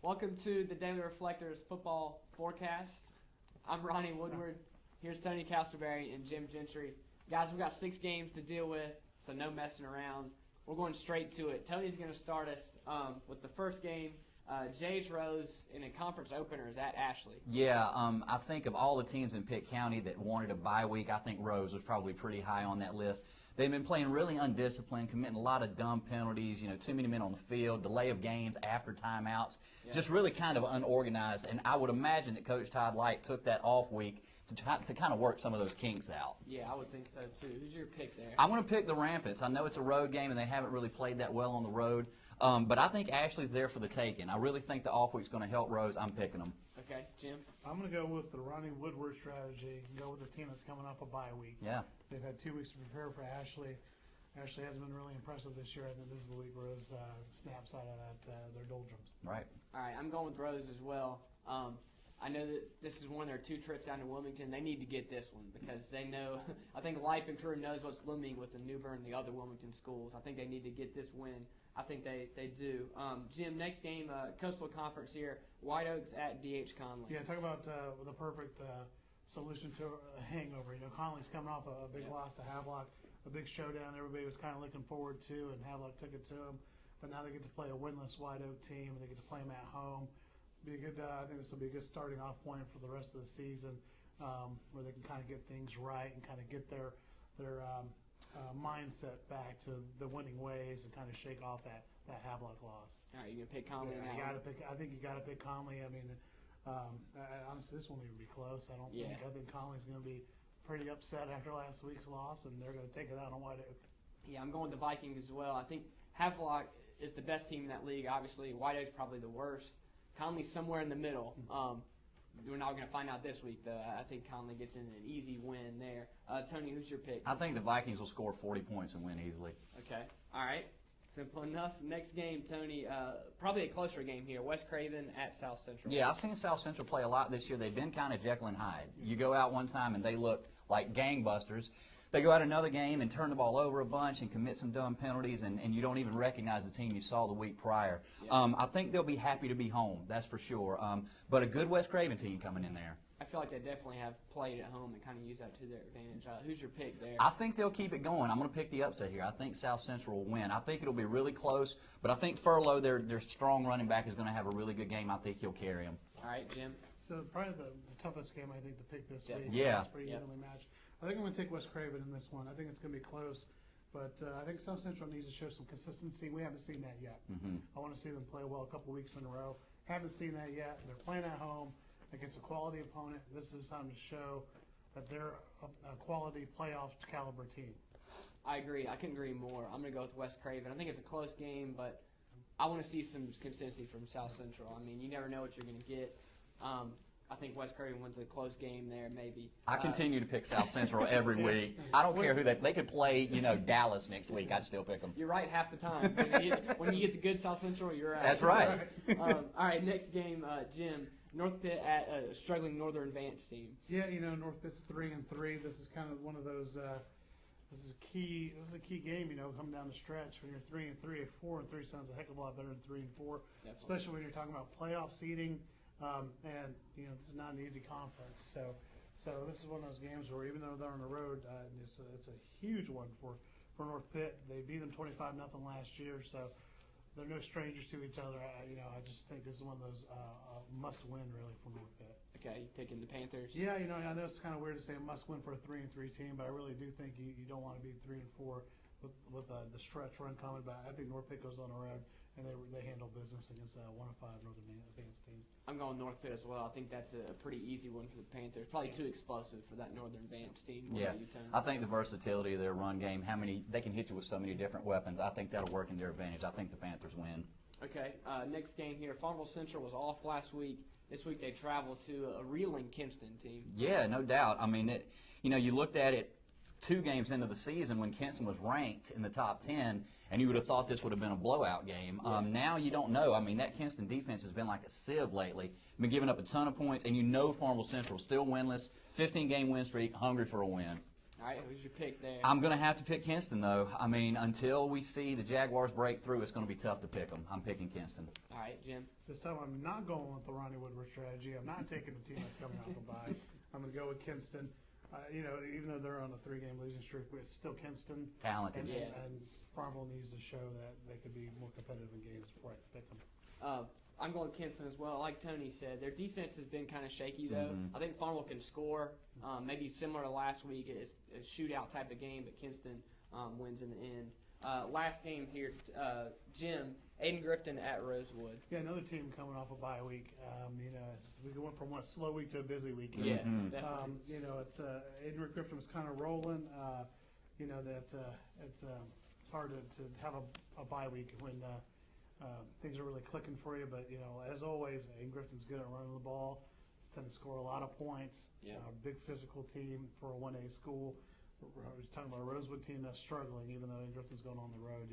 Welcome to the Daily Reflectors football forecast. I'm Ronnie Woodward. Here's Tony Castleberry and Jim Gentry. Guys, we've got 6 games to deal with, so no messing around. We're going straight to it. Tony's going to start us with the first game. Jay's Rose in a conference opener is at Ashley. Yeah, I think of all the teams in Pitt County that wanted a bye week, I think Rose was probably pretty high on that list. They've been playing really undisciplined, committing a lot of dumb penalties, too many men on the field, delay of games after timeouts, just really kind of unorganized. And I would imagine that Coach Todd Light took that off week to kind of work some of those kinks out. Yeah, I would think so too. Who's your pick there? I'm going to pick the Rampants. I know it's a road game and they haven't really played that well on the road, but I think Ashley's there for the taking. I really think the off week's going to help Rose. I'm picking them. Okay, Jim? I'm going to go with the Ronnie Woodward strategy and go with the team that's coming off a bye week. Yeah. They've had 2 weeks to prepare for Ashley. Ashley hasn't been really impressive this year. I think this is the week Rose snaps out of their doldrums. Right. All right, I'm going with Rose as well. I know that this is one of their 2 trips down to Wilmington. They need to get this one because they know – I think Life and Crew knows what's looming with the New Bern and the other Wilmington schools. I think they need to get this win. I think they do. Jim, next game, Coastal Conference here, White Oaks at D.H. Conley. Yeah, talk about the perfect solution to a hangover. Conley's coming off a big loss to Havelock, a big showdown everybody was kind of looking forward to, and Havelock took it to them. But now they get to play a winless White Oak team, and they get to play them at home. Be a good. I think this will be a good starting off point for the rest of the season, where they can kind of get things right and kind of get their mindset back to the winning ways and kind of shake off that Havelock loss. All right, you're gonna pick Conley. Yeah, you got to pick. I think you got to pick Conley. I mean, honestly, this won't even be close. I don't think. I think Conley's going to be pretty upset after last week's loss, and they're going to take it out on White Oak. Yeah, I'm going to Vikings as well. I think Havelock is the best team in that league. Obviously, White Oak's probably the worst. Conley's somewhere in the middle. We're not going to find out this week, though. I think Conley gets in an easy win there. Tony, who's your pick? I think the Vikings will score 40 points and win easily. Okay. All right. Simple enough. Next game, Tony, probably a closer game here. West Craven at South Central. Yeah, I've seen South Central play a lot this year. They've been kind of Jekyll and Hyde. You go out one time and they look like gangbusters. They go out another game and turn the ball over a bunch and commit some dumb penalties, and you don't even recognize the team you saw the week prior. Yeah. I think they'll be happy to be home, that's for sure. But a good West Craven team coming in there. I feel like they definitely have played at home and kind of used that to their advantage. Who's your pick there? I think they'll keep it going. I'm going to pick the upset here. I think South Central will win. I think it'll be really close, but I think Furlow, their strong running back, is going to have a really good game. I think he'll carry him. All right, Jim? So probably the toughest game, I think, to pick this week. Yeah. It's pretty evenly matched. I think I'm going to take West Craven in this one. I think it's going to be close, but I think South Central needs to show some consistency. We haven't seen that yet. I want to see them play well a couple weeks in a row. Haven't seen that yet. They're playing at home against a quality opponent. This is time to show that they're a quality playoff caliber team. I agree. I couldn't agree more. I'm going to go with West Craven. I think it's a close game, but I want to see some consistency from South Central. I mean, you never know what you're going to get. I think West Craven wins a close game there, maybe. I continue to pick South Central every week. I don't care who they could play, Dallas next week. I'd still pick them. You're right half the time. When you get the good South Central, you're right. That's right. All right, next game, Jim. North Pitt at a struggling Northern Vance team. Yeah, North Pitt's 3-3. This is kind of one of those. This is a key game. Coming down the stretch when you're 3-3. 4-3 sounds a heck of a lot better than 3-4, especially when you're talking about playoff seeding. And this is not an easy conference. So this is one of those games where even though they're on the road, it's a huge one for North Pitt. They beat them 25-0 last year, so they're no strangers to each other. I just think this is one of those must-win really for North Pitt. Okay, you picking the Panthers? Yeah, I know it's kind of weird to say a must-win for a 3-3 team, but I really do think you don't want to be 3-4 with the stretch run coming. But I think North Pitt goes on the road and they handle business against a 1-5 Northern Vance team. I'm going North Pitt as well. I think that's a pretty easy one for the Panthers. Probably too explosive for that Northern Vance team. Yeah, I think the versatility of their run game, they can hit you with so many different weapons. I think that'll work in their advantage. I think the Panthers win. Okay, next game here. Farmville Central was off last week. This week they travel to a reeling Kinston team. Yeah, no doubt. I mean, you looked at it 2 games into the season when Kinston was ranked in the top 10, and you would have thought this would have been a blowout game. Now you don't know. I mean, that Kinston defense has been like a sieve lately. Been giving up a ton of points, and Farmville Central still winless, 15-game win streak, hungry for a win. All right, who's your pick there? I'm going to have to pick Kinston, though. I mean, until we see the Jaguars break through, it's going to be tough to pick them. I'm picking Kinston. All right, Jim. This time I'm not going with the Ronnie Woodward strategy. I'm not taking the team that's coming off a bye. I'm going to go with Kinston. Even though they're on a 3-game losing streak, it's still Kinston. Talented. And Farmville needs to show that they could be more competitive in games before I can pick them. I'm going Kinston as well. Like Tony said, their defense has been kind of shaky, though. I think Farmville can score, maybe similar to last week. It's a shootout type of game, but Kinston wins in the end. Last game here, Jim, Aiden Griffin at Rosewood. Yeah, another team coming off a bye week. We went from a slow week to a busy week. Yeah, definitely. It's Aiden Griffin was kind of rolling. It's hard to have a bye week when things are really clicking for you. But as always, Aiden Griffin's good at running the ball. It's tend to score a lot of points. Yeah. Big physical team for a 1A school. We're talking about a Rosewood team that's struggling, even though Aiden Griffin's going on the road.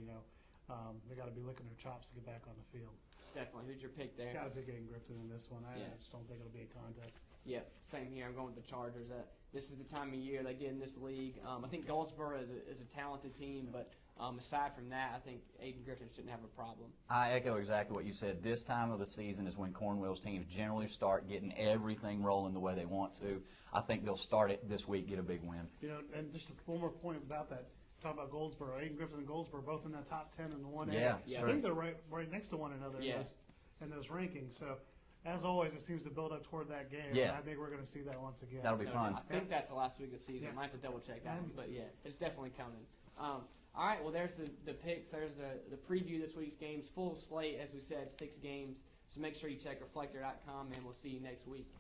They got to be licking their chops to get back on the field. Definitely. Who's your pick there? Got to pick Aiden Griffin in this one. I just don't think it'll be a contest. Yeah, same here. I'm going with the Chargers. This is the time of year they get in this league. I think Goldsboro is a talented team, but aside from that, I think Aiden Griffin shouldn't have a problem. I echo exactly what you said. This time of the season is when Cornwall's teams generally start getting everything rolling the way they want to. I think they'll start it this week, get a big win. And just one more point about that. Talk about Goldsboro. Aiden Griffin and Goldsboro both in that top 10 in the 1A. Yeah, I sure. think they're right next to one another in those rankings. So, as always, it seems to build up toward that game. Yeah. And I think we're going to see that once again. That'll be fun. I think that's the last week of the season. Yeah. I might have to double check that one, but yeah, it's definitely coming. All right, well, there's the picks. There's the preview this week's games. Full slate, as we said, 6 games. So make sure you check reflector.com, and we'll see you next week.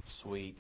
Sweet.